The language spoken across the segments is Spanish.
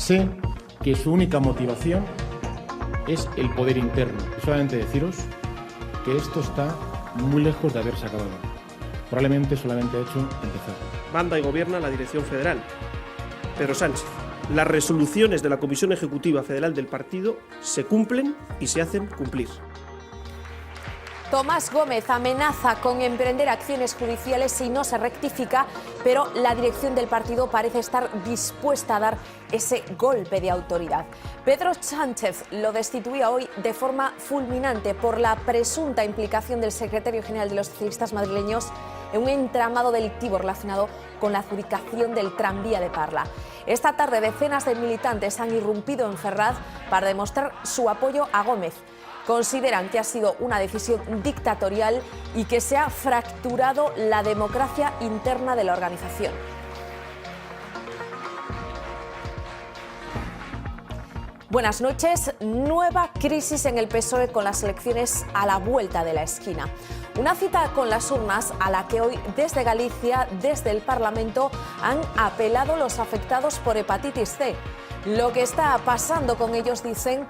Sé que su única motivación es el poder interno. Y solamente deciros que esto está muy lejos de haberse acabado. Probablemente solamente ha hecho empezar. Manda y gobierna la dirección federal. Pedro Sánchez. Las resoluciones de la Comisión Ejecutiva Federal del partido se cumplen y se hacen cumplir. Tomás Gómez amenaza con emprender acciones judiciales si no se rectifica, pero la dirección del partido parece estar dispuesta a dar ese golpe de autoridad. Pedro Sánchez lo destituía hoy de forma fulminante por la presunta implicación del secretario general de los socialistas madrileños en un entramado delictivo relacionado con la adjudicación del tranvía de Parla. Esta tarde decenas de militantes han irrumpido en Ferraz para demostrar su apoyo a Gómez. Consideran que ha sido una decisión dictatorial y que se ha fracturado la democracia interna de la organización. Buenas noches. Nueva crisis en el PSOE con las elecciones a la vuelta de la esquina. Una cita con las urnas a la que hoy desde Galicia, desde el Parlamento, han apelado los afectados por hepatitis C. Lo que está pasando con ellos, dicen,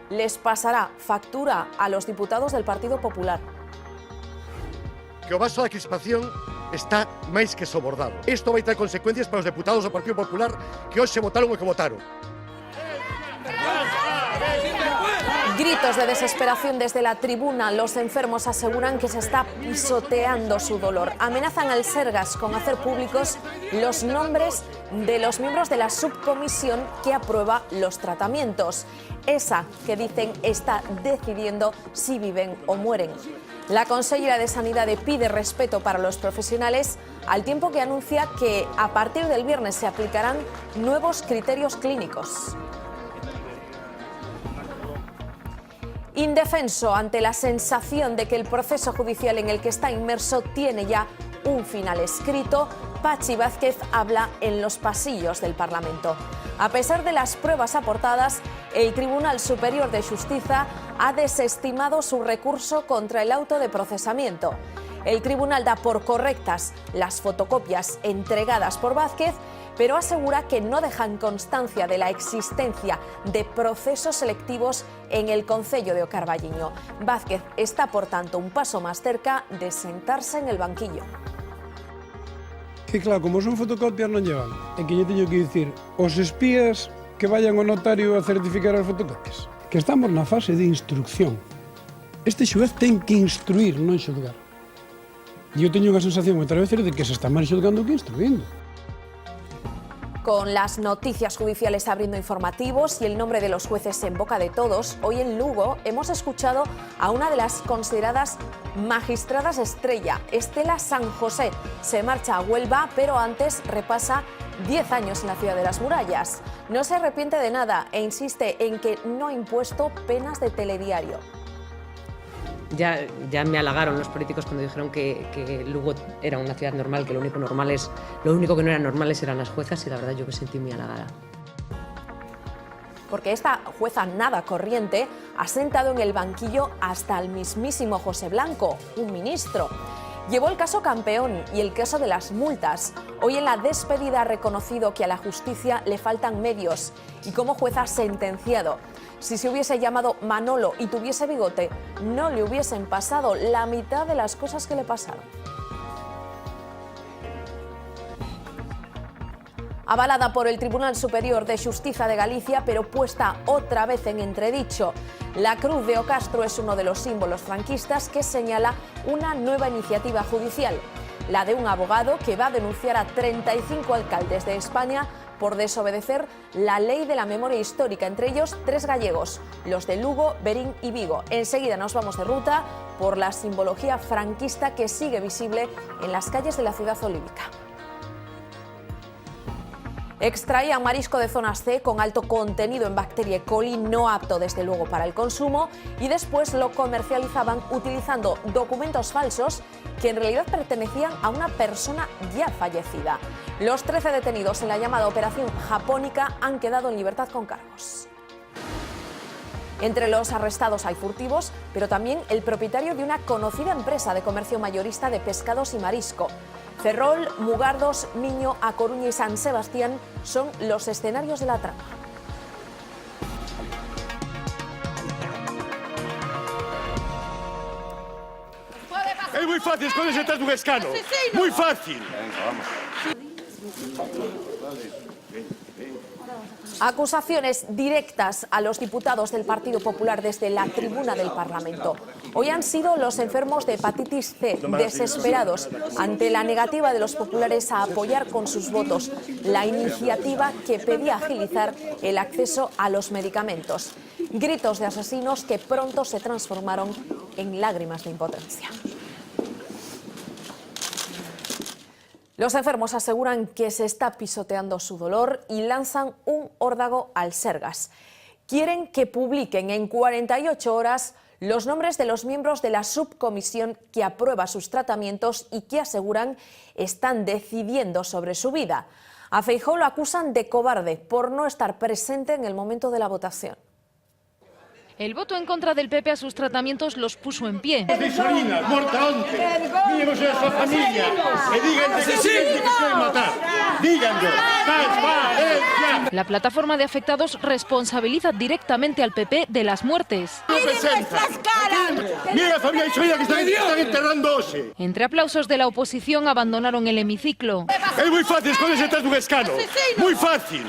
les pasará factura a los diputados del Partido Popular. Que o vaso da crispación está máis que sobordado. Isto vai ter consecuencias para os deputados do Partido Popular que hoxe votaron o que votaron. Gritos de desesperación desde la tribuna. Los enfermos aseguran que se está pisoteando su dolor. Amenazan al Sergas con hacer públicos los nombres de los miembros de la subcomisión que aprueba los tratamientos. Esa que dicen está decidiendo si viven o mueren. La consellera de Sanidad pide respeto para los profesionales, al tiempo que anuncia que a partir del viernes se aplicarán nuevos criterios clínicos. Indefenso ante la sensación de que el proceso judicial en el que está inmerso tiene ya un final escrito, Pachi Vázquez habla en los pasillos del Parlamento. A pesar de las pruebas aportadas, el Tribunal Superior de Justicia ha desestimado su recurso contra el auto de procesamiento. El tribunal da por correctas las fotocopias entregadas por Vázquez, pero asegura que no dejan constancia de la existencia de procesos selectivos en el concello de O Carballiño. Vázquez está, por tanto, un paso más cerca de sentarse en el banquillo. Que claro, como son fotocopias non llevan, é que lle teño que dicir os espías que vayan ao notario a certificar as fotocopias. Que estamos na fase de instrucción. Este xuez ten que instruir, non xulgar. E eu teño unha sensación outra vez de que se está máis xulgando que instruindo. Con las noticias judiciales abriendo informativos y el nombre de los jueces en boca de todos, hoy en Lugo hemos escuchado a una de las consideradas magistradas estrella, Estela San José. Se marcha a Huelva, pero antes repasa 10 años en la ciudad de las murallas. No se arrepiente de nada e insiste en que no ha impuesto penas de telediario. Ya me halagaron los políticos cuando dijeron que Lugo era una ciudad normal, que lo único que no eran normales eran las juezas, y la verdad yo me sentí muy halagada. Porque esta jueza nada corriente ha sentado en el banquillo hasta al mismísimo José Blanco, un ministro. Llevó el caso Campeón y el caso de las multas. Hoy en la despedida ha reconocido que a la justicia le faltan medios y como jueza ha sentenciado. Si se hubiese llamado Manolo y tuviese bigote, no le hubiesen pasado la mitad de las cosas que le pasaron. Avalada por el Tribunal Superior de Justicia de Galicia, pero puesta otra vez en entredicho. La Cruz de Ocastro es uno de los símbolos franquistas que señala una nueva iniciativa judicial, la de un abogado que va a denunciar a 35 alcaldes de España por desobedecer la ley de la memoria histórica, entre ellos 3 gallegos, los de Lugo, Berín y Vigo. Enseguida nos vamos de ruta por la simbología franquista que sigue visible en las calles de la ciudad olívica. Extraían marisco de zonas C con alto contenido en bacteria E. coli, no apto desde luego para el consumo, y después lo comercializaban utilizando documentos falsos que en realidad pertenecían a una persona ya fallecida. Los 13 detenidos en la llamada Operación Japónica han quedado en libertad con cargos. Entre los arrestados hay furtivos, pero también el propietario de una conocida empresa de comercio mayorista de pescados y marisco. Ferrol, Mugardos, Miño, A Coruña y San Sebastián son los escenarios de la trama. moi fácil esconderse detrás dun escano. Moi fácil. Acusaciones directas a los diputados del Partido Popular desde la tribuna del Parlamento. Hoy han sido los enfermos de hepatitis C desesperados ante la negativa de los populares a apoyar con sus votos la iniciativa que pedía agilizar el acceso a los medicamentos. Gritos de asesinos que pronto se transformaron en lágrimas de impotencia. Los enfermos aseguran que se está pisoteando su dolor y lanzan un órdago al Sergas. Quieren que publiquen en 48 horas los nombres de los miembros de la subcomisión que aprueba sus tratamientos y que aseguran están decidiendo sobre su vida. A Feijóo lo acusan de cobarde por no estar presente en el momento de la votación. El voto en contra del PP a sus tratamientos los puso en pie. Isolina, morta onte. Míremos a súa familia. E digan que queren matar. Díganlo. Transparencia. La plataforma de afectados responsabiliza directamente al PP de las muertes. Mira a familia Isolina que están enterrando hoxe. Entre aplausos de la oposición abandonaron el hemiciclo. É moi fácil esconderse detrás dun escano. Moi fácil.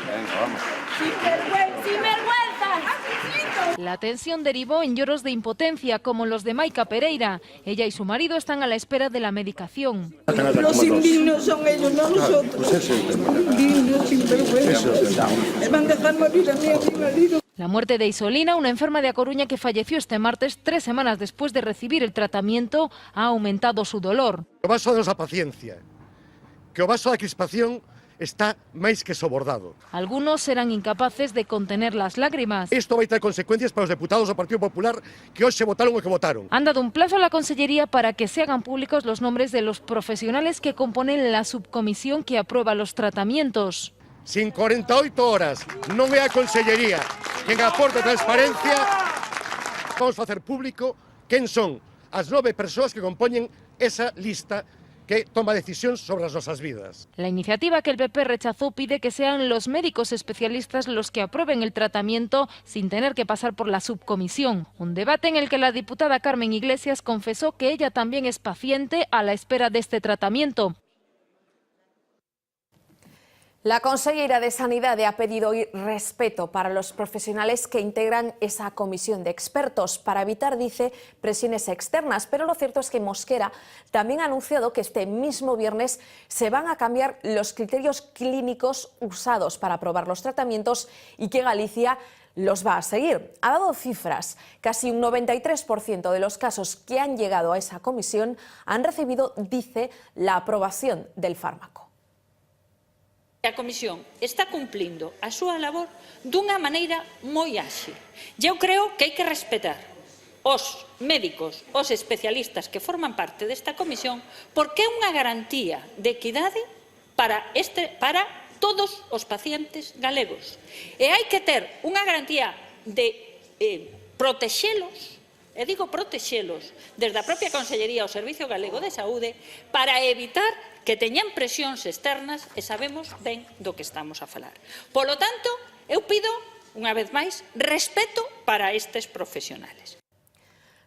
La tensión derivó en lloros de impotencia, como los de Maica Pereira. Ella y su marido están a la espera de la medicación. Los indignos son ellos, no nosotros. Indignos, sinvergüenza. Me van a dejar morir a mí, a mi marido. La muerte de Isolina, una enferma de A Coruña que falleció este martes 3 semanas después de recibir el tratamiento, ha aumentado su dolor. O vaso da nosa paciencia, que o vaso da crispación está máis que sobordado. Algunos serán incapaces de contener las lágrimas. Isto vai ter consecuencias para os deputados do Partido Popular que hoxe votaron o que votaron. Han dado un plazo a la Consellería para que se hagan públicos los nombres de los profesionales que componen la subcomisión que aprueba los tratamientos. Sin 48 horas non é a Consellería quen aporta transparencia, vamos facer público quen son as 9 persoas que compoñen esa lista que toma decisións sobre as nosas vidas. La iniciativa que el PP rechazó pide que sean los médicos especialistas los que aprueben el tratamiento sin tener que pasar por la subcomisión. Un debate en el que la diputada Carmen Iglesias confesó que ella también es paciente a la espera de este tratamiento. La consellera de Sanidad ha pedido respeto para los profesionales que integran esa comisión de expertos para evitar, dice, presiones externas. Pero lo cierto es que Mosquera también ha anunciado que este mismo viernes se van a cambiar los criterios clínicos usados para aprobar los tratamientos y que Galicia los va a seguir. Ha dado cifras. Casi un 93% de los casos que han llegado a esa comisión han recibido, dice, la aprobación del fármaco. A Comisión está cumplindo a súa labor dunha maneira moi áxil. Eu creo que hai que respetar os médicos, os especialistas que forman parte desta comisión, porque é unha garantía de equidade para todos os pacientes galegos. E hai que ter unha garantía de protexelos, e digo protexelos, desde a propia Consellería ao Servicio Galego de Saúde para evitar que teñan presións externas e sabemos ben do que estamos a falar. Polo tanto, eu pido, unha vez máis, respeto para estes profesionales.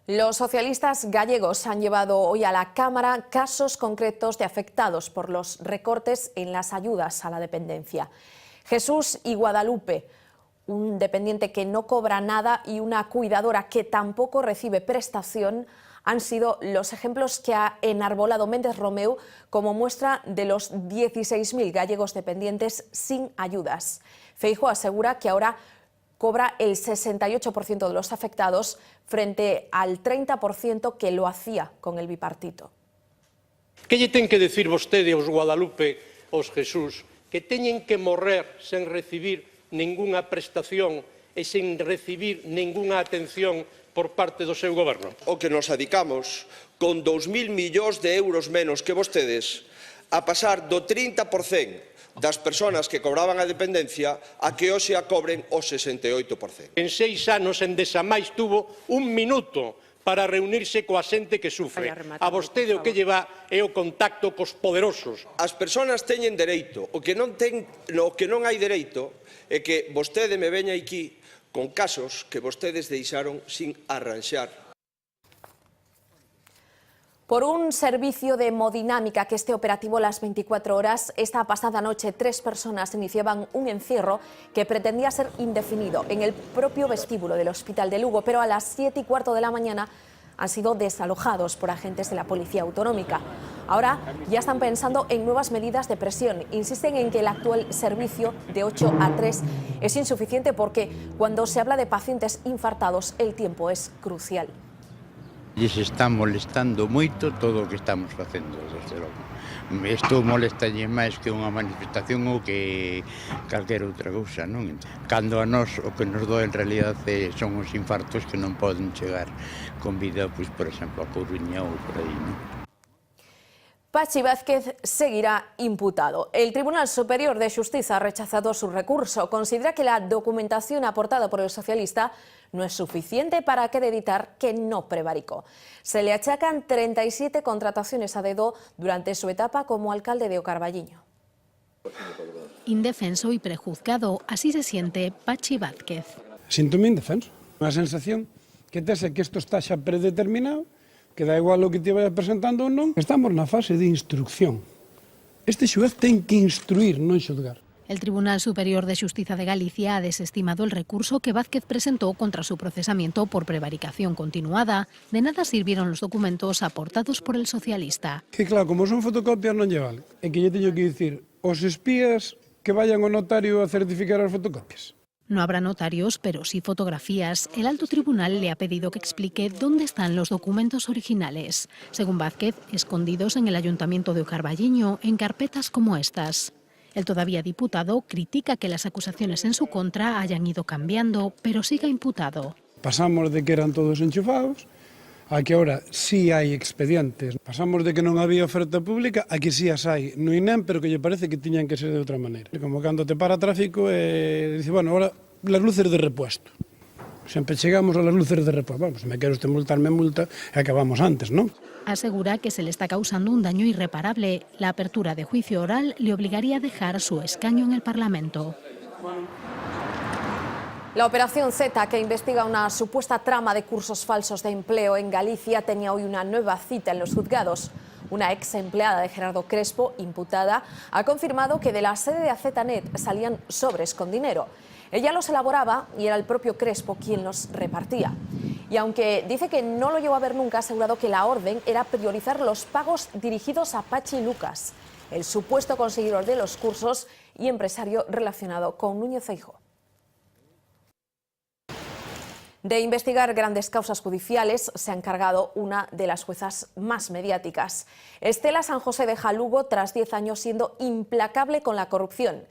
Los socialistas gallegos han llevado hoy a la Cámara casos concretos de afectados por los recortes en las ayudas a la dependencia. Jesús y Guadalupe, un dependiente que no cobra nada y una cuidadora que tampoco recibe prestación, han sido los ejemplos que ha enarbolado Méndez Romeu como muestra de los 16.000 gallegos dependientes sin ayudas. Feijóo asegura que ahora cobra el 68% de los afectados frente al 30% que lo hacía con el bipartito. Que lle ten que decir vostede aos Guadalupe, aos Jesús, que teñen que morrer sen recibir ningunha prestación e sen recibir ningunha atención por parte do seu goberno? O que nos adicamos, con 2.000 millóns de euros menos que vostedes, a pasar do 30% das persoas que cobraban a dependencia a que hoxe a cobren o 68%. En 6 anos Endesa máis tuvo un minuto para reunirse coa xente que sufre. A vostede o que lleva é o contacto cos poderosos. As persoas teñen dereito, o que non hai dereito é que vostede me veña aquí con casos que vostedes deixaron sin arranxar. Por un servicio de hemodinámica que esté operativo las 24 horas, esta pasada noche 3 personas iniciaban un encierro que pretendía ser indefinido en el propio vestíbulo del Hospital de Lugo, pero a las 7:15 de la mañana han sido desalojados por agentes de la Policía Autonómica. Ahora ya están pensando en nuevas medidas de presión. Insisten en que el actual servicio de 8 a 3 es insuficiente porque cuando se habla de pacientes infartados el tiempo es crucial. E se está molestando moito todo o que estamos facendo, desde logo. Isto molestalle máis que unha manifestación ou que calquera outra cousa, non? Cando a nós o que nos doe en realidad son os infartos que non poden chegar con vida, pois, por exemplo, a Coruña ou por aí, non? Pachi Vázquez seguirá imputado. El Tribunal Superior de Justicia ha rechazado su recurso. Considera que la documentación aportada por el socialista no es suficiente para acreditar que no prevaricó. Se le achacan 37 contrataciones a dedo durante su etapa como alcalde de Ocarballiño. Indefenso y prejuzgado, así se siente Pachi Vázquez. Síntome indefenso. Unha sensación que tese que isto está xa predeterminado, que da igual o que te vaya presentando ou non. Estamos na fase de instrucción. Este xuez ten que instruir, non xulgar. El Tribunal Superior de Justicia de Galicia ha desestimado el recurso que Vázquez presentó contra su procesamiento por prevaricación continuada. De nada sirvieron los documentos aportados por el socialista. Que claro, como son fotocopias non lle vale. É que lle teño que dicir, os espías que vayan ao notario a certificar as fotocopias. No habrá notarios, pero sí fotografías. El alto tribunal le ha pedido que explique dónde están los documentos originales. Según Vázquez, escondidos en el Ayuntamiento de Ocarballiño, en carpetas como estas. El todavía diputado critica que las acusaciones en su contra hayan ido cambiando, pero siga imputado. Pasamos de que eran todos enchufados a que ahora sí hai expedientes. Pasamos de que non había oferta pública a que sí as hai no INEM, pero que lle parece que tiñan que ser de outra maneira. Como cando te para tráfico e dice, bueno, ahora las luces de repuesto. Sempre chegamos a las luces de repuesto. Bueno, se me quero usted multar, me multa e acabamos antes, non? Asegura que se le está causando un daño irreparable. La apertura de juicio oral le obligaría a dejar su escaño en el Parlamento. La Operación Z, que investiga una supuesta trama de cursos falsos de empleo en Galicia, tenía hoy una nueva cita en los juzgados. Una ex empleada de Gerardo Crespo, imputada, ha confirmado que de la sede de AZNet salían sobres con dinero. Ella los elaboraba y era el propio Crespo quien los repartía. Y aunque dice que no lo llegó a ver nunca, ha asegurado que la orden era priorizar los pagos dirigidos a Pachi Lucas, el supuesto conseguidor de los cursos y empresario relacionado con Núñez Feijóo. De investigar grandes causas judiciales se ha encargado una de las juezas más mediáticas. Estela San José deja Lugo tras 10 años siendo implacable con la corrupción.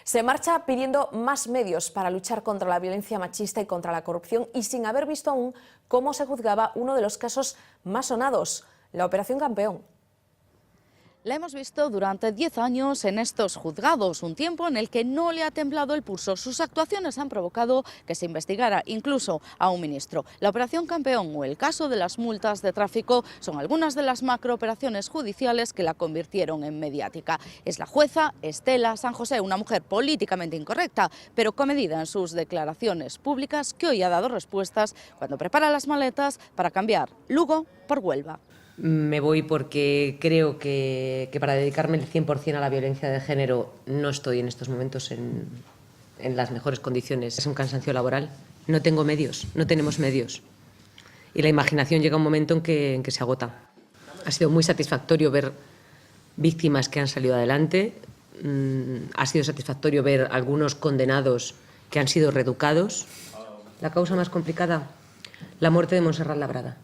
Se marcha pidiendo más medios para luchar contra la violencia machista y contra la corrupción y sin haber visto aún cómo se juzgaba uno de los casos más sonados, la Operación Campeón. La hemos visto durante 10 años en estos juzgados, un tiempo en el que no le ha temblado el pulso. Sus actuaciones han provocado que se investigara incluso a un ministro. La Operación Campeón o el caso de las multas de tráfico son algunas de las macrooperaciones judiciales que la convirtieron en mediática. Es la jueza Estela San José, una mujer políticamente incorrecta, pero comedida en sus declaraciones públicas, que hoy ha dado respuestas cuando prepara las maletas para cambiar Lugo por Huelva. Me voy porque creo que para dedicarme el 100% a la violencia de género no estoy en estos momentos en las mejores condiciones. Es un cansancio laboral. No tengo medios, no tenemos medios. Y la imaginación llega un momento en que se agota. Ha sido muy satisfactorio ver víctimas que han salido adelante. Ha sido satisfactorio ver algunos condenados que han sido reeducados. La causa más complicada, la muerte de Montserrat Labrada.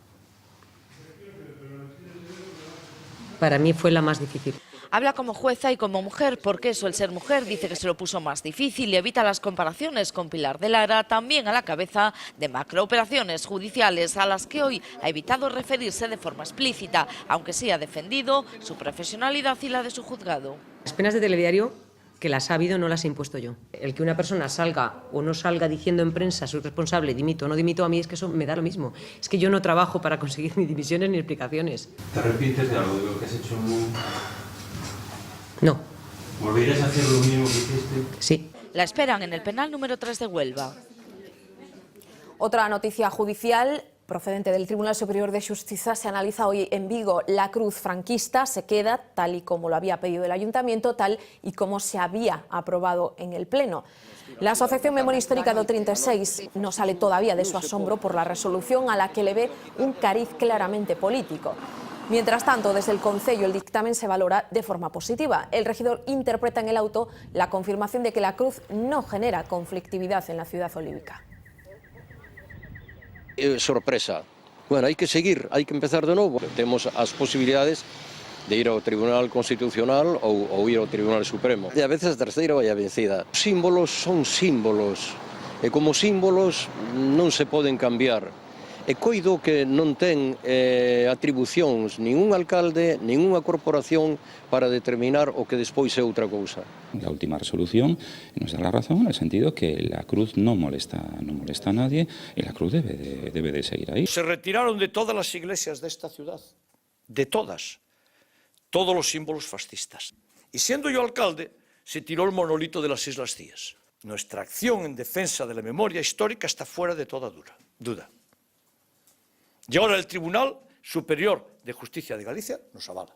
Para mí fue la más difícil. Habla como jueza y como mujer, porque eso, el ser mujer, dice que se lo puso más difícil y evita las comparaciones con Pilar de Lara, también a la cabeza de macrooperaciones judiciales a las que hoy ha evitado referirse de forma explícita, aunque sí ha defendido su profesionalidad y la de su juzgado. Las penas de telediario, que las ha habido, no las he impuesto yo. El que una persona salga o no salga diciendo en prensa soy responsable, dimito o no dimito, a mí es que eso me da lo mismo. Es que yo no trabajo para conseguir ni dimisiones ni explicaciones. ¿Te arrepientes de algo de lo que has hecho en Lugo? No. ¿Volverías a hacer lo mismo que hiciste? Sí. La esperan en el penal número 3 de Huelva. Otra noticia judicial, Procedente del Tribunal Superior de Justicia, se analiza hoy en Vigo. La cruz franquista se queda tal y como lo había pedido el Ayuntamiento, tal y como se había aprobado en el Pleno. La Asociación Memoria Histórica do 36 no sale todavía de su asombro por la resolución a la que le ve un cariz claramente político. Mientras tanto, desde el Concello el dictamen se valora de forma positiva. El regidor interpreta en el auto la confirmación de que la cruz no genera conflictividad en la ciudad olívica. Sorpresa. Bueno, hai que seguir, hai que empezar de novo. Temos as posibilidades de ir ao Tribunal Constitucional ou ir ao Tribunal Supremo. E a veces a terceira vai a vencida. Símbolos son símbolos, e como símbolos non se poden cambiar. E coido que non ten atribucións nin un alcalde, nin unha corporación para determinar o que despois é outra cousa. La última resolución nos da la razón en el sentido que la cruz no molesta a nadie y la cruz debe de seguir ahí. Se retiraron de todas las iglesias de esta ciudad, de todas, todos los símbolos fascistas. Y siendo yo alcalde, se tiró el monolito de las Islas Cíes. Nuestra acción en defensa de la memoria histórica está fuera de toda duda. Y ahora el Tribunal Superior de Justicia de Galicia nos avala.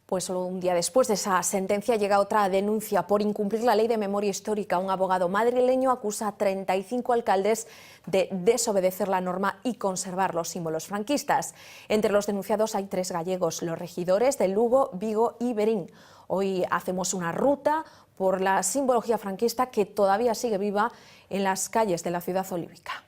Pues solo un día después de esa sentencia llega otra denuncia por incumplir la ley de memoria histórica. Un abogado madrileño acusa a 35 alcaldes de desobedecer la norma y conservar los símbolos franquistas. Entre los denunciados hay 3 gallegos, los regidores de Lugo, Vigo y Verín. Hoy hacemos una ruta por la simbología franquista que todavía sigue viva en las calles de la ciudad olívica.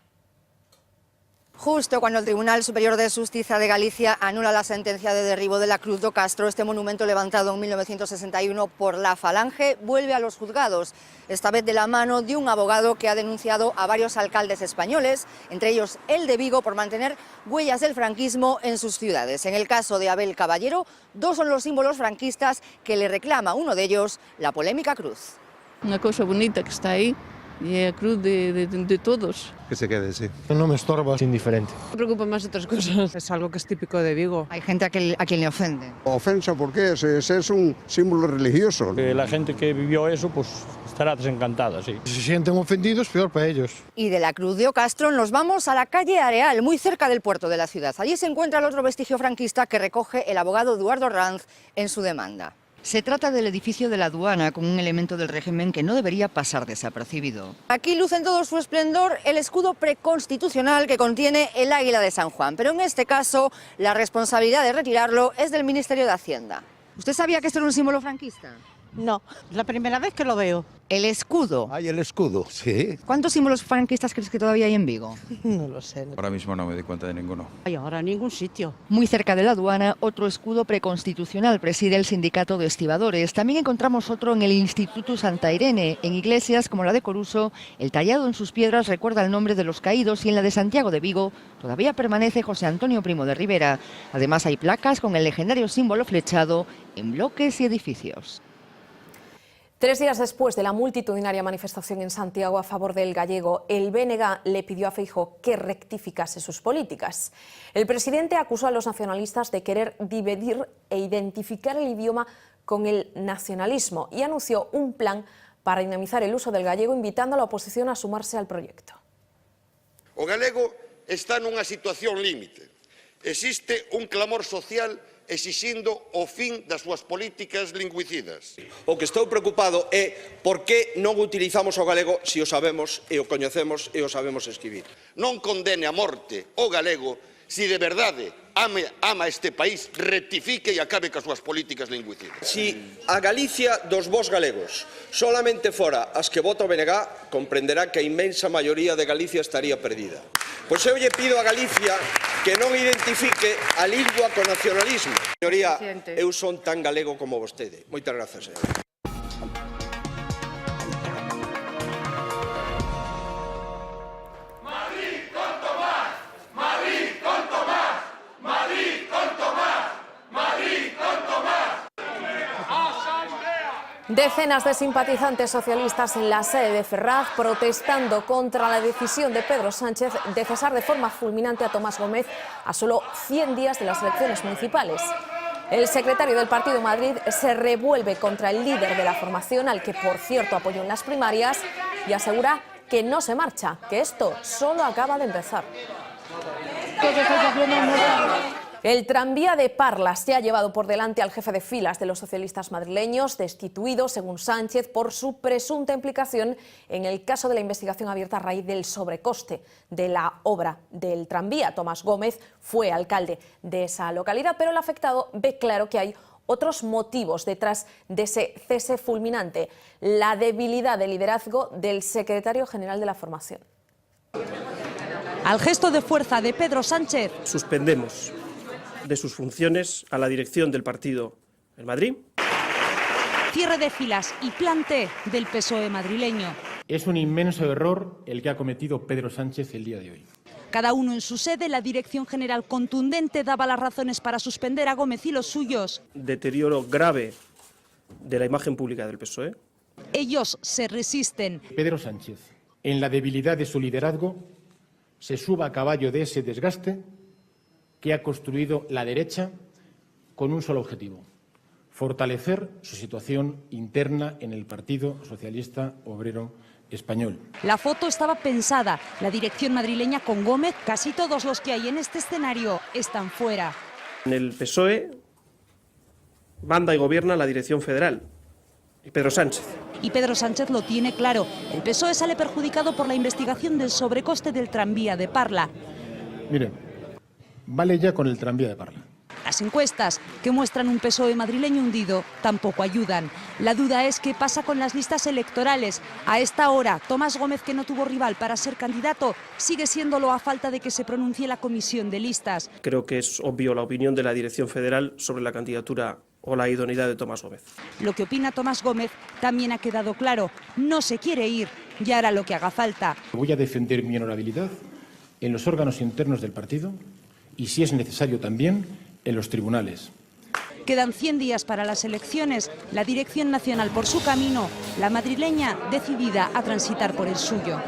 Justo cuando el Tribunal Superior de Justicia de Galicia anula la sentencia de derribo de la Cruz do Castro, este monumento levantado en 1961 por la Falange vuelve a los juzgados, esta vez de la mano de un abogado que ha denunciado a varios alcaldes españoles, entre ellos el de Vigo, por mantener huellas del franquismo en sus ciudades. En el caso de Abel Caballero, 2 son los símbolos franquistas que le reclama, uno de ellos, la polémica cruz. Una cosa bonita que está ahí. Y la cruz de todos. Que se quede, sí. No me estorba, es indiferente. Me preocupan más otras cosas. Es algo que es típico de Vigo. Hay gente a quien le ofende. Ofensa, ¿por qué? Ese es un símbolo religioso. La gente que vivió eso, pues estará desencantada, sí. Si se sienten ofendidos, peor para ellos. Y de la Cruz de Ocastro nos vamos a la calle Areal, muy cerca del puerto de la ciudad. Allí se encuentra el otro vestigio franquista que recoge el abogado Eduardo Ranz en su demanda. Se trata del edificio de la aduana, con un elemento del régimen que no debería pasar desapercibido. Aquí luce en todo su esplendor el escudo preconstitucional que contiene el águila de San Juan, pero en este caso la responsabilidad de retirarlo es del Ministerio de Hacienda. ¿Usted sabía que esto era un símbolo franquista? No, es la primera vez que lo veo. El escudo. Hay el escudo, sí. ¿Cuántos símbolos franquistas crees que todavía hay en Vigo? No lo sé. Ahora mismo no me doy cuenta de ninguno. Hay ahora en ningún sitio. Muy cerca de la aduana, otro escudo preconstitucional preside el sindicato de estibadores. También encontramos otro en el Instituto Santa Irene. En iglesias como la de Coruso, el tallado en sus piedras recuerda el nombre de los caídos y en la de Santiago de Vigo todavía permanece José Antonio Primo de Rivera. Además hay placas con el legendario símbolo flechado en bloques y edificios. 3 días después de la multitudinaria manifestación en Santiago a favor del gallego, el BNG le pidió a Feijóo que rectificase sus políticas. El presidente acusó a los nacionalistas de querer dividir e identificar el idioma con el nacionalismo y anunció un plan para dinamizar el uso del gallego, invitando a la oposición a sumarse al proyecto. O galego está nunha situación límite. Existe un clamor social exixindo o fin das súas políticas lingüicidas. O que estou preocupado é por que non utilizamos o galego se o sabemos e o coñecemos e o sabemos escribir. Non condene a morte o galego si de verdade ama este país, rectifique e acabe cas súas políticas lingüicidas. Si a Galicia dos vós galegos solamente fora as que vota o BNG, comprenderá que a inmensa maioría de Galicia estaría perdida. Pois eu lle pido a Galicia que non identifique a lingua co nacionalismo. Señoría, eu son tan galego como vostede. Moitas grazas, señor. Decenas de simpatizantes socialistas en la sede de Ferraz protestando contra la decisión de Pedro Sánchez de cesar de forma fulminante a Tomás Gómez a solo 100 días de las elecciones municipales. El secretario del Partido Madrid se revuelve contra el líder de la formación, al que por cierto apoyó en las primarias, y asegura que no se marcha, que esto solo acaba de empezar. El tranvía de Parla se ha llevado por delante al jefe de filas de los socialistas madrileños, destituido, según Sánchez, por su presunta implicación en el caso de la investigación abierta a raíz del sobrecoste de la obra del tranvía. Tomás Gómez fue alcalde de esa localidad, pero el afectado ve claro que hay otros motivos detrás de ese cese fulminante: la debilidad de liderazgo del secretario general de la formación. Al gesto de fuerza de Pedro Sánchez, suspendemos de sus funciones a la dirección del partido en Madrid. Cierre de filas y plante del PSOE madrileño. Es un inmenso error el que ha cometido Pedro Sánchez el día de hoy. Cada uno en su sede, la dirección general contundente daba las razones para suspender a Gómez y los suyos. Deterioro grave de la imagen pública del PSOE. Ellos se resisten. Pedro Sánchez, en la debilidad de su liderazgo, se suba a caballo de ese desgaste que ha construido la derecha con un solo objetivo: fortalecer su situación interna en el Partido Socialista Obrero Español. La foto estaba pensada. La dirección madrileña con Gómez, casi todos los que hay en este escenario están fuera. En el PSOE manda y gobierna la dirección federal y Pedro Sánchez. Y Pedro Sánchez lo tiene claro. El PSOE sale perjudicado por la investigación del sobrecoste del tranvía de Parla. Miren, vale ya con el tranvía de Parla. Las encuestas que muestran un PSOE madrileño hundido tampoco ayudan. La duda es qué pasa con las listas electorales. A esta hora, Tomás Gómez, que no tuvo rival para ser candidato, sigue siéndolo a falta de que se pronuncie la comisión de listas. Creo que es obvio la opinión de la dirección federal sobre la candidatura o la idoneidad de Tomás Gómez. Lo que opina Tomás Gómez también ha quedado claro. No se quiere ir y hará lo que haga falta. Voy a defender mi honorabilidad en los órganos internos del partido y, si es necesario, también en los tribunales. Quedan 100 días para las elecciones. La dirección nacional por su camino, la madrileña decidida a transitar por el suyo.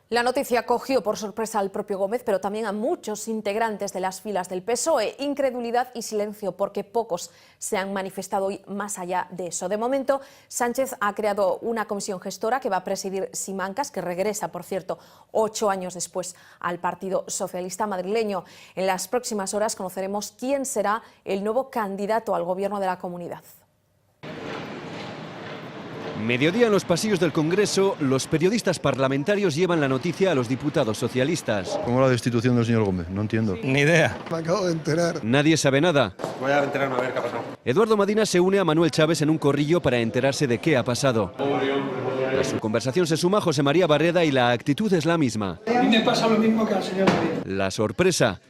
La noticia cogió por sorpresa al propio Gómez, pero también a muchos integrantes de las filas del PSOE. Incredulidad y silencio, porque pocos se han manifestado hoy más allá de eso. De momento, Sánchez ha creado una comisión gestora que va a presidir Simancas, que regresa, por cierto, 8 años después al Partido Socialista madrileño. En las próximas horas conoceremos quién será el nuevo candidato al gobierno de la comunidad. Mediodía en los pasillos del Congreso, los periodistas parlamentarios llevan la noticia a los diputados socialistas. ¿Cómo la destitución del señor Gómez? No entiendo. Ni idea. Me acabo de enterar. Nadie sabe nada. Voy a enterarme a ver qué ha pasado. Eduardo Madina se une a Manuel Chávez en un corrillo para enterarse de qué ha pasado. A su conversación se suma José María Barreda y la actitud es la misma. A mí me pasa lo mismo que al señor Madina. La sorpresa,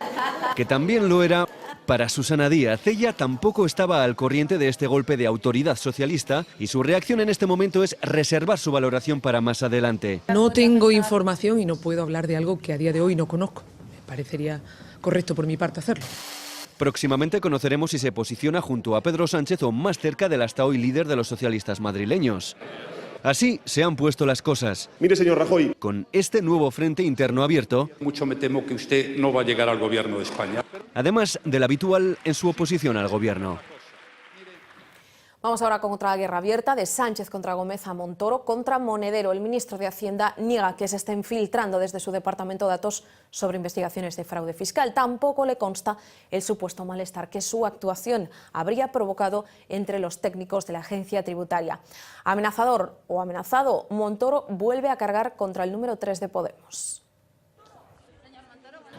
que también lo era para Susana Díaz. Ella tampoco estaba al corriente de este golpe de autoridad socialista y su reacción en este momento es reservar su valoración para más adelante. No tengo información y no puedo hablar de algo que a día de hoy no conozco. Me parecería correcto por mi parte hacerlo. Próximamente conoceremos si se posiciona junto a Pedro Sánchez o más cerca del hasta hoy líder de los socialistas madrileños. Así se han puesto las cosas. Mire, señor Rajoy, con este nuevo frente interno abierto, mucho me temo que usted no va a llegar al gobierno de España. Además del habitual en su oposición al gobierno. Vamos ahora con otra guerra abierta de Sánchez contra Gómez a Montoro contra Monedero. El ministro de Hacienda niega que se estén filtrando desde su departamento datos sobre investigaciones de fraude fiscal. Tampoco le consta el supuesto malestar que su actuación habría provocado entre los técnicos de la agencia tributaria. Amenazador o amenazado, Montoro vuelve a cargar contra el número 3 de Podemos.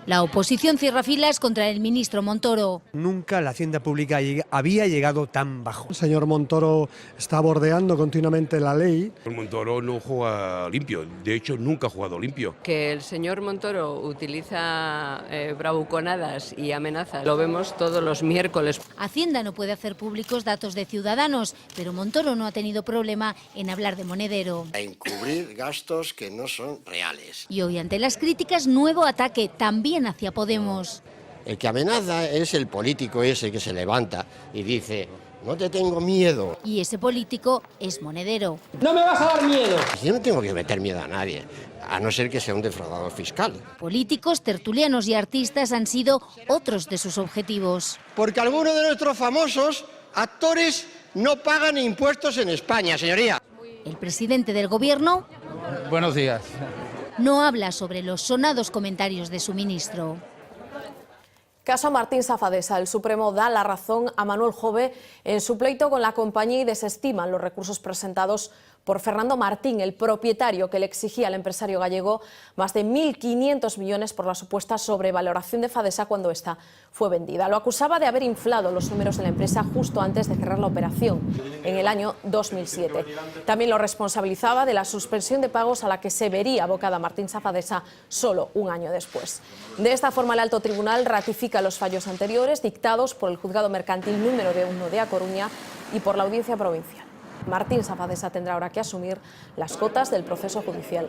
La oposición cierra filas contra el ministro Montoro. Nunca la hacienda pública había llegado tan bajo. El señor Montoro está bordeando continuamente la ley. Montoro no juega limpio, de hecho nunca ha jugado limpio. Que el señor Montoro utiliza bravuconadas y amenazas, lo vemos todos los miércoles. Hacienda no puede hacer públicos datos de Ciudadanos, pero Montoro no ha tenido problema en hablar de Monedero. A encubrir gastos que no son reales. Y hoy, ante las críticas, nuevo ataque, también hacia Podemos. El que amenaza es el político ese que se levanta y dice: no te tengo miedo. Y ese político es Monedero. ¡No me vas a dar miedo! Yo no tengo que meter miedo a nadie, a no ser que sea un defraudador fiscal. Políticos, tertulianos y artistas han sido otros de sus objetivos. Porque algunos de nuestros famosos actores no pagan impuestos en España, señoría. El presidente del gobierno... Buenos días. no habla sobre los sonados comentarios de su ministro. Caso Martín Safadesa. El Supremo da la razón a Manuel Jove en su pleito con la compañía y desestiman los recursos presentados por Fernando Martín, el propietario que le exigía al empresario gallego más de 1.500 millones por la supuesta sobrevaloración de Fadesa cuando esta fue vendida. Lo acusaba de haber inflado los números de la empresa justo antes de cerrar la operación, en el año 2007. También lo responsabilizaba de la suspensión de pagos a la que se vería abocada Martín Safadesa solo un año después. De esta forma, el Alto Tribunal ratifica los fallos anteriores dictados por el Juzgado Mercantil número 1 de A Coruña y por la Audiencia Provincial. Martín Safadesa tendrá ahora que asumir las cotas del proceso judicial.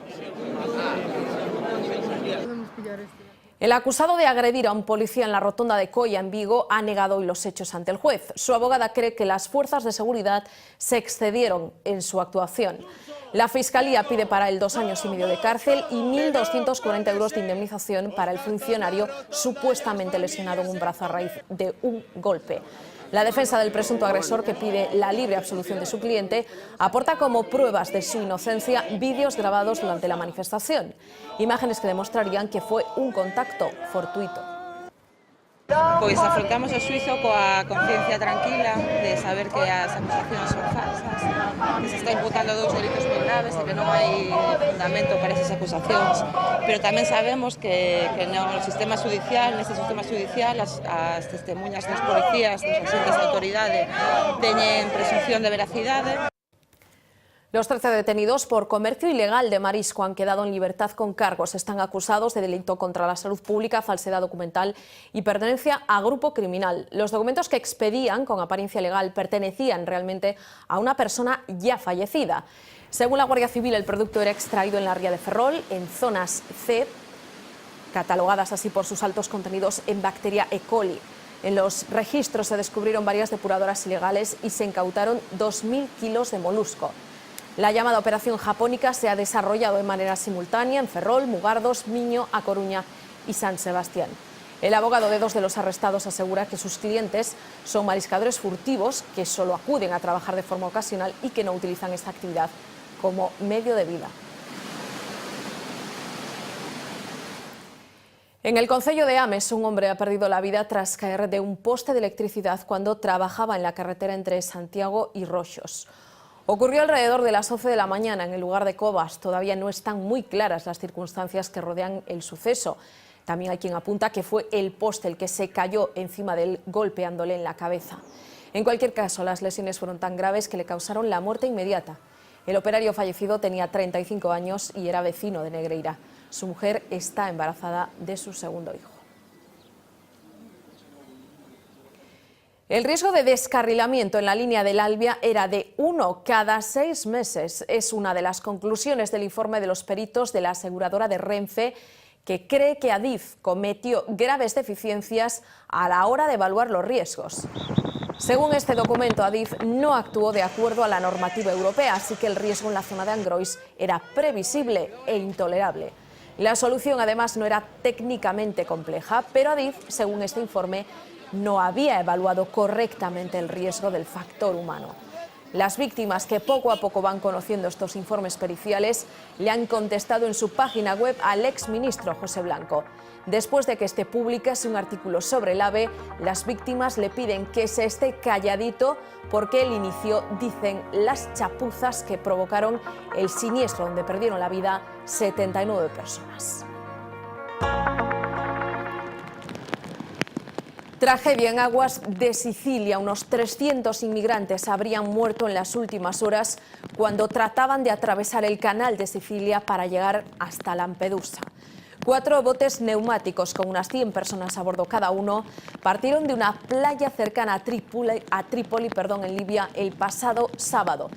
El acusado de agredir a un policía en la rotonda de Coia, en Vigo, ha negado hoy los hechos ante el juez. Su abogada cree que las fuerzas de seguridad se excedieron en su actuación. La Fiscalía pide para él 2 años y medio de cárcel y 1.240 euros de indemnización para el funcionario supuestamente lesionado en un brazo a raíz de un golpe. La defensa del presunto agresor, que pide la libre absolución de su cliente, aporta como pruebas de su inocencia vídeos grabados durante la manifestación, imágenes que demostrarían que fue un contacto fortuito. Pois afrontamos o xuizo coa conciencia tranquila de saber que as acusacións son falsas, que se está imputando 2 delitos moi graves e que non hai fundamento para esas acusacións, pero tamén sabemos que no sistema judicial, neste sistema judicial, as testemunhas dos policías, dos agentes de autoridade, teñen presunción de veracidade. Los 13 detenidos por comercio ilegal de marisco han quedado en libertad con cargos. Están acusados de delito contra la salud pública, falsedad documental y pertenencia a grupo criminal. Los documentos que expedían con apariencia legal pertenecían realmente a una persona ya fallecida. Según la Guardia Civil, el producto era extraído en la ría de Ferrol, en zonas C, catalogadas así por sus altos contenidos en bacteria E. coli. En los registros se descubrieron varias depuradoras ilegales y se incautaron 2.000 kilos de molusco. La llamada Operación Japónica se ha desarrollado de manera simultánea en Ferrol, Mugardos, Miño, A Coruña y San Sebastián. El abogado de 2 de los arrestados asegura que sus clientes son mariscadores furtivos que solo acuden a trabajar de forma ocasional y que no utilizan esta actividad como medio de vida. En el concello de Ames, un hombre ha perdido la vida tras caer de un poste de electricidad cuando trabajaba en la carretera entre Santiago y Roxos. Ocurrió alrededor de las 11 de la mañana en el lugar de Covas. Todavía no están muy claras las circunstancias que rodean el suceso. También hay quien apunta que fue el poste el que se cayó encima de él, golpeándole en la cabeza. En cualquier caso, las lesiones fueron tan graves que le causaron la muerte inmediata. El operario fallecido tenía 35 años y era vecino de Negreira. Su mujer está embarazada de su segundo hijo. El riesgo de descarrilamiento en la línea del Albia era de 1 cada 6 meses. Es una de las conclusiones del informe de los peritos de la aseguradora de Renfe, que cree que Adif cometió graves deficiencias a la hora de evaluar los riesgos. Según este documento, Adif no actuó de acuerdo a la normativa europea, así que el riesgo en la zona de Angrois era previsible e intolerable. La solución, además, no era técnicamente compleja, pero Adif, según este informe, no había evaluado correctamente el riesgo del factor humano. Las víctimas, que poco a poco van conociendo estos informes periciales, le han contestado en su página web al exministro José Blanco. Después de que este publicase un artículo sobre el AVE, las víctimas le piden que se esté calladito porque él inició, dicen, las chapuzas que provocaron el siniestro donde perdieron la vida 79 personas. Tragedia en aguas de Sicilia. Unos 300 inmigrantes habrían muerto en las últimas horas cuando trataban de atravesar el canal de Sicilia para llegar hasta Lampedusa. 4 botes neumáticos con unas 100 personas a bordo cada uno partieron de una playa cercana a Trípoli, en Libia, el pasado sábado.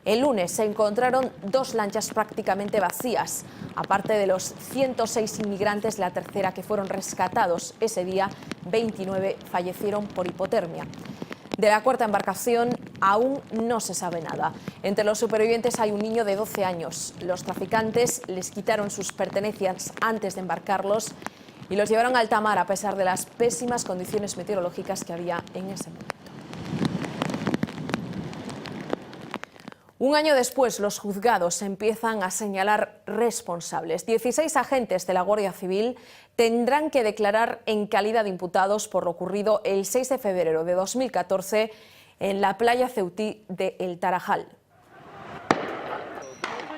El lunes se encontraron 2 lanchas prácticamente vacías. Aparte de los 106 inmigrantes, la tercera que fueron rescatados ese día, 29 fallecieron por hipotermia. De la 4ª embarcación aún no se sabe nada. Entre los supervivientes hay un niño de 12 años. Los traficantes les quitaron sus pertenencias antes de embarcarlos y los llevaron a alta mar a pesar de las pésimas condiciones meteorológicas que había en ese momento. Un año después, los juzgados empiezan a señalar responsables. 16 agentes de la Guardia Civil tendrán que declarar en calidad de imputados por lo ocurrido el 6 de febrero de 2014 en la playa ceutí de El Tarajal.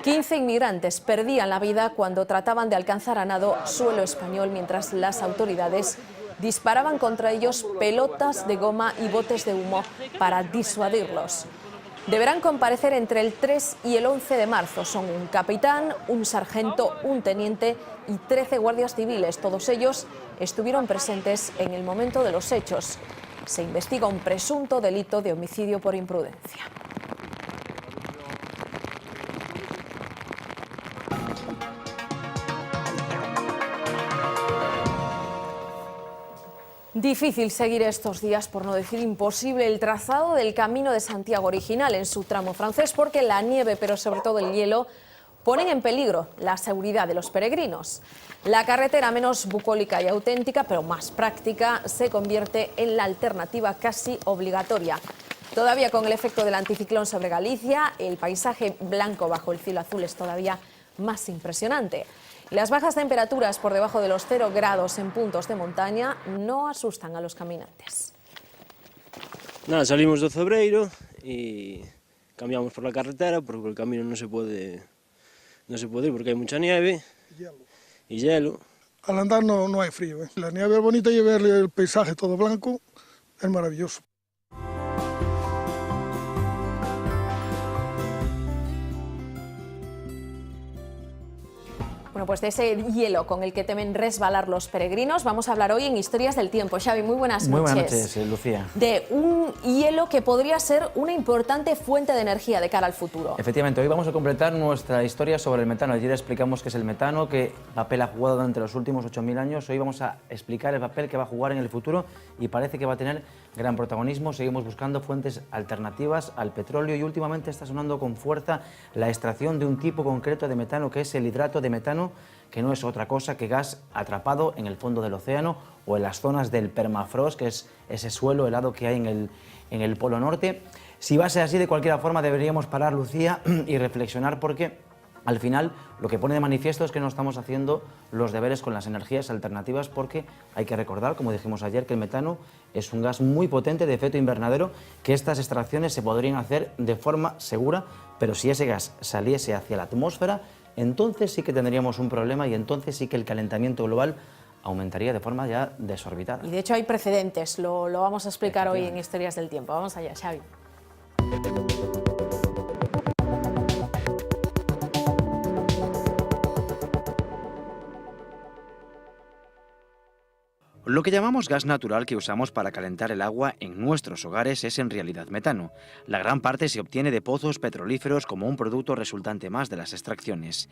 15 inmigrantes perdían la vida cuando trataban de alcanzar a nado suelo español mientras las autoridades disparaban contra ellos pelotas de goma y botes de humo para disuadirlos. Deberán comparecer entre el 3 y el 11 de marzo. Son un capitán, un sargento, un teniente y 13 guardias civiles. Todos ellos estuvieron presentes en el momento de los hechos. Se investiga un presunto delito de homicidio por imprudencia. Difícil seguir estos días, por no decir imposible, el trazado del Camino de Santiago original en su tramo francés, porque la nieve, pero sobre todo el hielo, ponen en peligro la seguridad de los peregrinos. La carretera menos bucólica y auténtica, pero más práctica, se convierte en la alternativa casi obligatoria. Todavía con el efecto del anticiclón sobre Galicia, el paisaje blanco bajo el cielo azul es todavía más impresionante. Las bajas temperaturas por debajo de los 0 grados en puntos de montaña no asustan a los caminantes. Nada, salimos de Cebreiro y cambiamos por la carretera porque el camino no se puede ir porque hay mucha nieve y hielo. Al andar no hay frío, ¿eh? La nieve es bonita y ver el paisaje todo blanco es maravilloso. Bueno, pues de ese hielo con el que temen resbalar los peregrinos vamos a hablar hoy en Historias del Tiempo. Xavi, muy buenas noches. Muy buenas noches, Lucía. De un hielo que podría ser una importante fuente de energía de cara al futuro. Efectivamente, hoy vamos a completar nuestra historia sobre el metano. Ayer explicamos qué es el metano, qué papel ha jugado durante los últimos 8.000 años. Hoy vamos a explicar el papel que va a jugar en el futuro y parece que va a tener gran protagonismo. Seguimos buscando fuentes alternativas al petróleo y últimamente está sonando con fuerza la extracción de un tipo concreto de metano que es el hidrato de metano, que no es otra cosa que gas atrapado en el fondo del océano o en las zonas del permafrost, que es ese suelo helado que hay en el Polo Norte. Si va a ser así, de cualquier forma deberíamos parar, Lucía, y reflexionar, porque al final lo que pone de manifiesto es que no estamos haciendo los deberes con las energías alternativas, porque hay que recordar, como dijimos ayer, que el metano es un gas muy potente de efecto invernadero, que estas extracciones se podrían hacer de forma segura, pero si ese gas saliese hacia la atmósfera, entonces sí que tendríamos un problema y entonces sí que el calentamiento global aumentaría de forma ya desorbitada. Y de hecho hay precedentes, lo vamos a explicar hoy en Historias del Tiempo. Vamos allá, Xavi. Lo que llamamos gas natural que usamos para calentar el agua en nuestros hogares es en realidad metano. La gran parte se obtiene de pozos petrolíferos como un producto resultante más de las extracciones.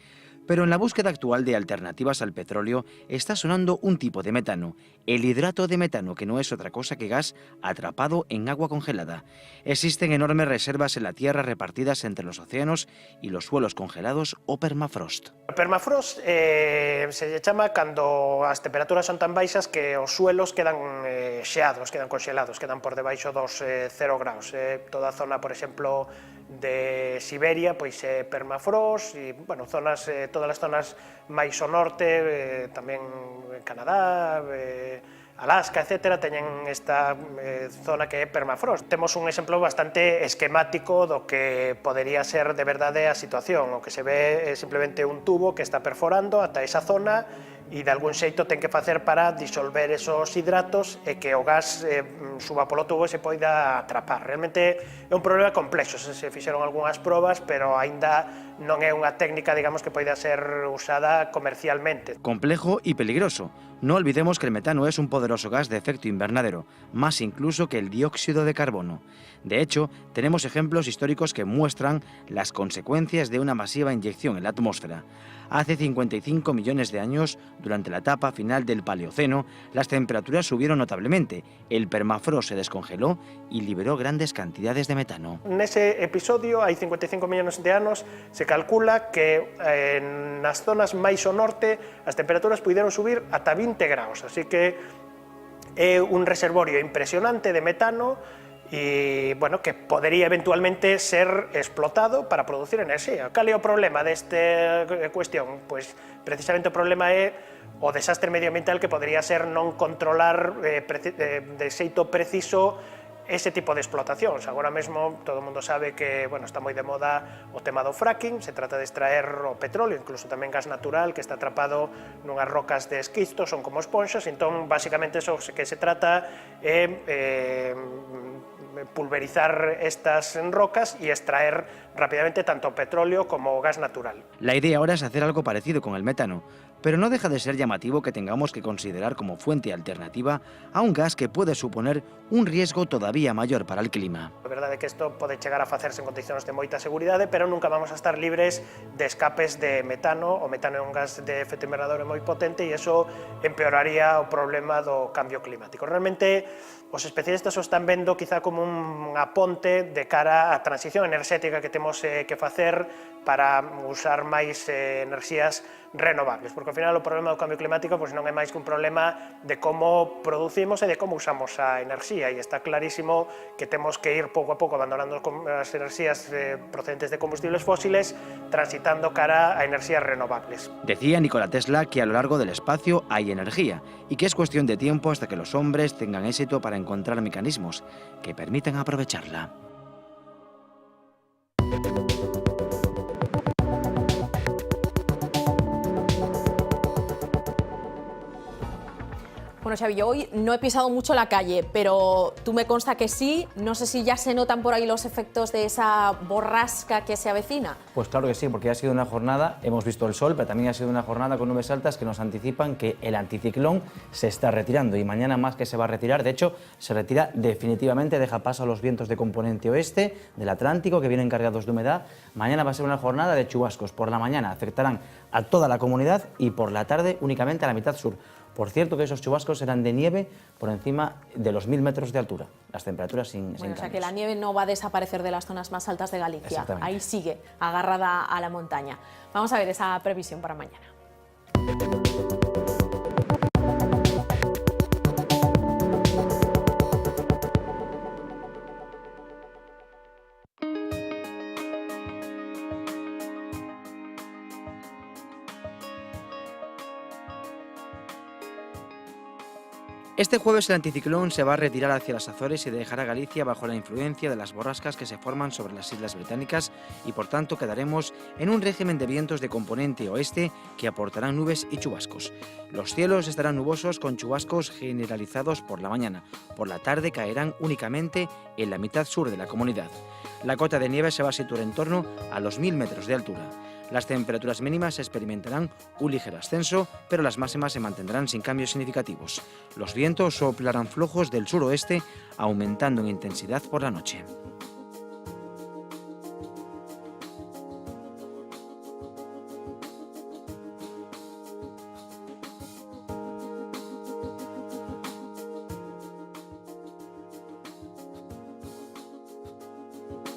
Pero en la búsqueda actual de alternativas al petróleo está sonando un tipo de metano, el hidrato de metano, que no es otra cosa que gas atrapado en agua congelada. Existen enormes reservas en la Tierra repartidas entre los océanos y los suelos congelados o permafrost. O permafrost se chama cando as temperaturas son tan baixas que os suelos quedan xeados, quedan conxelados, quedan por debaixo dos 0 graus. Toda a zona, por exemplo, de Siberia, pois é permafrost, e, bueno, zonas, todas as zonas máis ao norte, tamén Canadá, Alaska, etc., teñen esta zona que é permafrost. Temos un exemplo bastante esquemático do que podería ser de verdade a situación. O que se ve é simplemente un tubo que está perforando ata esa zona e de algún xeito ten que facer para disolver esos hidratos e que o gas suba polo tubo e se poida atrapar. Realmente é un problema complexo, se fixeron algunhas probas, pero aínda non é unha técnica, digamos, que poida ser usada comercialmente. Complejo y peligroso. No olvidemos que el metano es un poderoso gas de efecto invernadero, más incluso que el dióxido de carbono. De hecho, tenemos ejemplos históricos que muestran las consecuencias de una masiva inyección en la atmósfera. Hace 55 millones de años, durante la etapa final del Paleoceno, las temperaturas subieron notablemente, el permafrost se descongeló y liberó grandes cantidades de metano. Nese episodio, hai 55 millones de anos, se calcula que nas zonas máis ao norte as temperaturas puderon subir ata 20 graus, así que é un reservorio impresionante de metano y bueno, que podría eventualmente ser explotado para producir enerxía. Cal é o problema desta cuestión? Pois precisamente o problema é o desastre medioambiental que podría ser non controlar de xeito preciso ese tipo de explotacións. Agora mesmo todo o mundo sabe que está moi de moda o tema do fracking, se trata de extraer o petróleo, incluso tamén gas natural que está atrapado nunhas rocas de esquisto, son como esponxas, entón basicamente eso que se trata é pulverizar estas rocas y extraer rápidamente tanto petróleo como gas natural. La idea ahora es hacer algo parecido con el metano, pero no deja de ser llamativo que tengamos que considerar como fuente alternativa a un gas que puede suponer un riesgo todavía mayor para el clima. A verdade é que isto pode chegar a facerse en condicións de moita seguridade, pero nunca vamos a estar libres de escapes de metano. O metano é un gas de efecto invernadero moi potente e iso empeoraría o problema do cambio climático. Realmente, os especialistas o están vendo quizá como unha ponte de cara á transición enerxética que temos que facer para usar máis enerxías renovables, porque ao final o problema do cambio climático non é máis que un problema de como producimos e de como usamos a enerxía, e está clarísimo que temos que ir pouco a pouco abandonando as enerxías procedentes de combustibles fósiles, transitando cara a enerxías renovables. Decía Nikola Tesla que a lo largo del espacio hay energía y que es cuestión de tiempo hasta que los hombres tengan éxito para encontrar mecanismos que permitan aprovecharla. Bueno, Xavi, yo hoy no he pisado mucho la calle, pero tú me consta que sí. No sé si ya se notan por ahí los efectos de esa borrasca que se avecina. Pues claro que sí, porque ha sido una jornada, hemos visto el sol, pero también ha sido una jornada con nubes altas que nos anticipan que el anticiclón se está retirando y mañana más que se va a retirar. De hecho, se retira definitivamente, deja paso a los vientos de componente oeste del Atlántico que vienen cargados de humedad. Mañana va a ser una jornada de chubascos. Por la mañana afectarán a toda la comunidad y por la tarde únicamente a la mitad sur. Por cierto que esos chubascos serán de nieve por encima de los 1000 metros de altura, las temperaturas sin Bueno, o sea cambios. que la nieve no va a desaparecer de las zonas más altas de Galicia, ahí sigue, agarrada a la montaña. Vamos a ver esa previsión para mañana. Este jueves el anticiclón se va a retirar hacia las Azores y dejará Galicia bajo la influencia de las borrascas que se forman sobre las islas británicas y por tanto quedaremos en un régimen de vientos de componente oeste que aportarán nubes y chubascos. Los cielos estarán nubosos con chubascos generalizados por la mañana. Por la tarde caerán únicamente en la mitad sur de la comunidad. La cota de nieve se va a situar en torno a los 1000 metros de altura. Las temperaturas mínimas experimentarán un ligero ascenso, pero las máximas se mantendrán sin cambios significativos. Los vientos soplarán flojos del suroeste, aumentando en intensidad por la noche.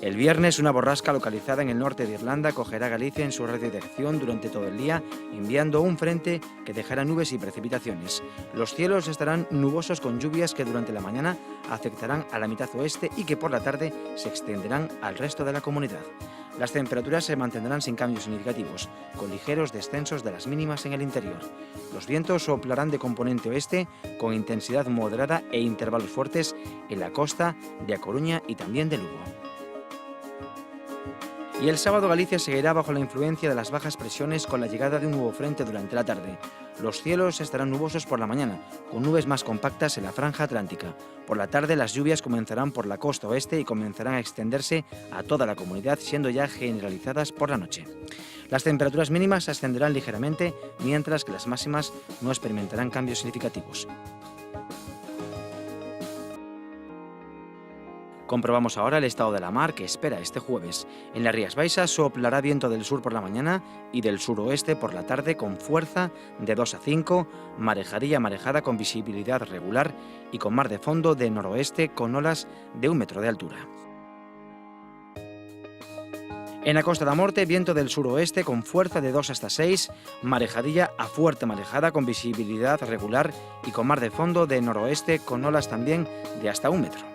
El viernes, una borrasca localizada en el norte de Irlanda cogerá Galicia en su radio de acción durante todo el día, enviando un frente que dejará nubes y precipitaciones. Los cielos estarán nubosos con lluvias que durante la mañana afectarán a la mitad oeste y que por la tarde se extenderán al resto de la comunidad. Las temperaturas se mantendrán sin cambios significativos, con ligeros descensos de las mínimas en el interior. Los vientos soplarán de componente oeste con intensidad moderada e intervalos fuertes en la costa de A Coruña y también de Lugo. Y el sábado Galicia seguirá bajo la influencia de las bajas presiones con la llegada de un nuevo frente durante la tarde. Los cielos estarán nubosos por la mañana, con nubes más compactas en la franja atlántica. Por la tarde las lluvias comenzarán por la costa oeste y comenzarán a extenderse a toda la comunidad, siendo ya generalizadas por la noche. Las temperaturas mínimas ascenderán ligeramente, mientras que las máximas no experimentarán cambios significativos. Comprobamos ahora el estado de la mar que espera este jueves. En las Rías Baixas soplará viento del sur por la mañana y del suroeste por la tarde con fuerza de 2 a 5, marejaría marejada con visibilidad regular y con mar de fondo de noroeste con olas de 1 metro de altura. En la Costa da Morte, viento del suroeste con fuerza de 2 hasta 6, marejadilla a fuerte marejada con visibilidad regular y con mar de fondo de noroeste con olas también de hasta 1 metro.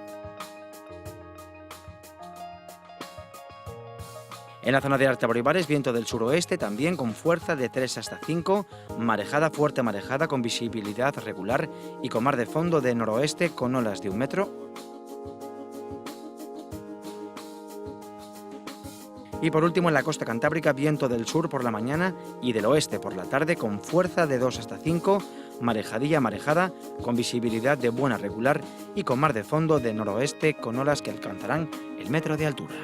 En la zona de Artaboribares, viento del suroeste, también con fuerza de 3 hasta 5, marejada, fuerte marejada con visibilidad regular y con mar de fondo de noroeste con olas de 1 metro. Y por último, en la costa cantábrica, viento del sur por la mañana y del oeste por la tarde con fuerza de 2 hasta 5, marejadilla marejada con visibilidad de buena regular y con mar de fondo de noroeste con olas que alcanzarán el 1 metro de altura.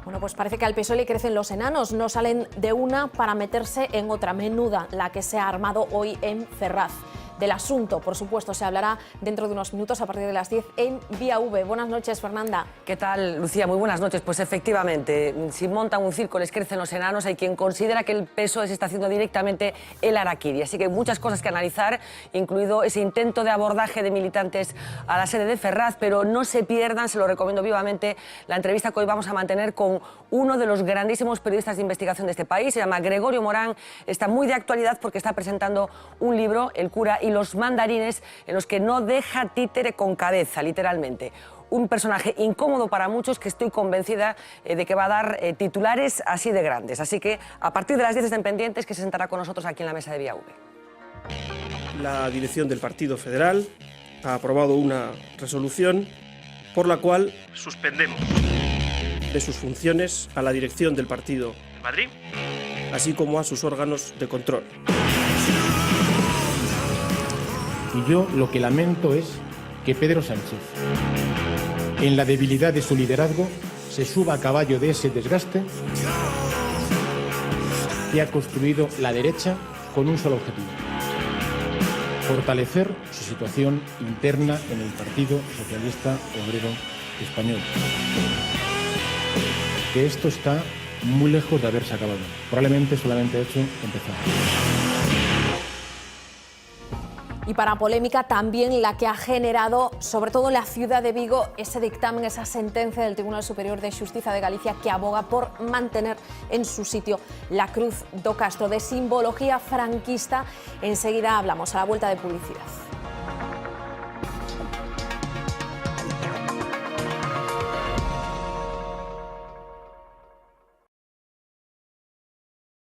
Bueno, pues parece que al PSOE le crecen los enanos, no salen de una para meterse en otra, menuda la que se ha armado hoy en Ferraz. Del asunto, por supuesto, se hablará dentro de unos minutos a partir de las 10 en Vía V. Buenas noches, Fernanda. ¿Qué tal, Lucía? Muy buenas noches. Pues efectivamente, si montan un circo les crecen los enanos, hay quien considera que el PSOE se está haciendo directamente el harakiri. Así que hay muchas cosas que analizar, incluido ese intento de abordaje de militantes a la sede de Ferraz, pero no se pierdan, se lo recomiendo vivamente, la entrevista que hoy vamos a mantener con uno de los grandísimos periodistas de investigación de este país. Se llama Gregorio Morán, está muy de actualidad porque está presentando un libro, El cura y los mandarines, en los que no deja títere con cabeza, literalmente. Un personaje incómodo para muchos que estoy convencida de que va a dar titulares así de grandes. Así que a partir de las 10 estén pendientes, que se sentará con nosotros aquí en la mesa de Vía V. La dirección del Partido Federal ha aprobado una resolución por la cual suspendemos de sus funciones a la dirección del Partido de Madrid, así como a sus órganos de control. Y yo lo que lamento es que Pedro Sánchez, en la debilidad de su liderazgo, se suba a caballo de ese desgaste que ha construido la derecha con un solo objetivo: fortalecer su situación interna en el Partido Socialista Obrero Español. Que esto está muy lejos de haberse acabado. Probablemente solamente ha hecho empezar. Y para polémica también la que ha generado, sobre todo en la ciudad de Vigo, ese dictamen, esa sentencia del Tribunal Superior de Xustiza de Galicia que aboga por mantener en su sitio la Cruz do Castro, de simbología franquista. Enseguida hablamos, a la vuelta de publicidad.